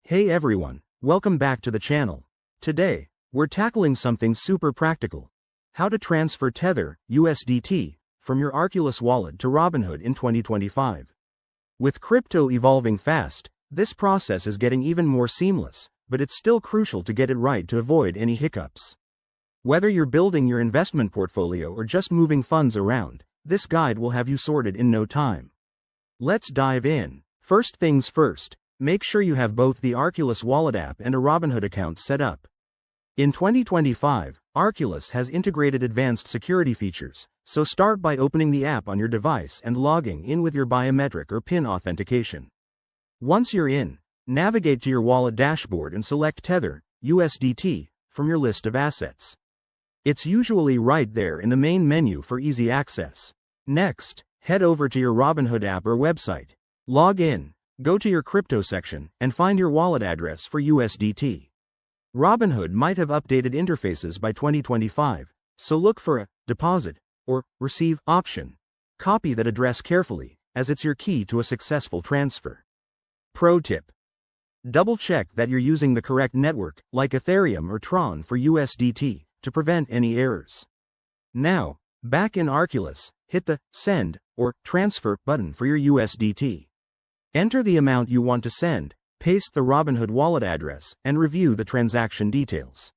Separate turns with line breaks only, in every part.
Hey everyone, welcome back to the channel. Today, we're tackling something super practical. How to transfer Tether, USDT, from your Arculus wallet to Robinhood in 2025. With crypto evolving fast, this process is getting even more seamless, but it's still crucial to get it right to avoid any hiccups. Whether you're building your investment portfolio or just moving funds around, this guide will have you sorted in no time. Let's dive in. First things first, make sure you have both the Arculus Wallet app and a Robinhood account set up. In 2025, Arculus has integrated advanced security features, so start by opening the app on your device and logging in with your biometric or PIN authentication. Once you're in, navigate to your wallet dashboard and select Tether, USDT, from your list of assets. It's usually right there in the main menu for easy access. Next, head over to your Robinhood app or website. Log in, go to your crypto section, and find your wallet address for USDT. Robinhood might have updated interfaces by 2025, so look for a deposit or receive option. Copy that address carefully, as it's your key to a successful transfer. Pro tip: double-check that you're using the correct network, like Ethereum or Tron for USDT, to prevent any errors. Now, back in Arculus, hit the Send or Transfer button for your USDT. Enter the amount you want to send, paste the Robinhood wallet address, and review the transaction details.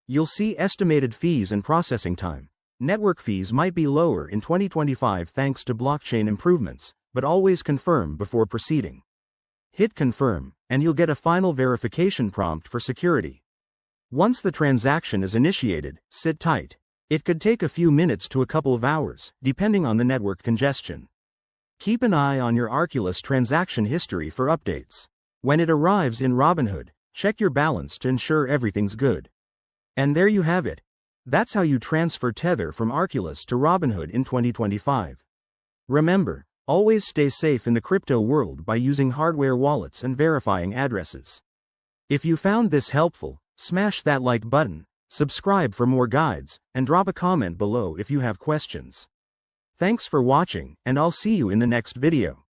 You'll see estimated fees and processing time. Network fees might be lower in 2025 thanks to blockchain improvements, but always confirm before proceeding. Hit Confirm, and you'll get a final verification prompt for security. Once the transaction is initiated, sit tight. It could take a few minutes to a couple of hours, depending on the network congestion. Keep an eye on your Arculus transaction history for updates. When it arrives in Robinhood, check your balance to ensure everything's good. And there you have it. That's how you transfer Tether from Arculus to Robinhood in 2025. Remember, always stay safe in the crypto world by using hardware wallets and verifying addresses. If you found this helpful, smash that like button, subscribe for more guides, and drop a comment below if you have questions. Thanks for watching, and I'll see you in the next video.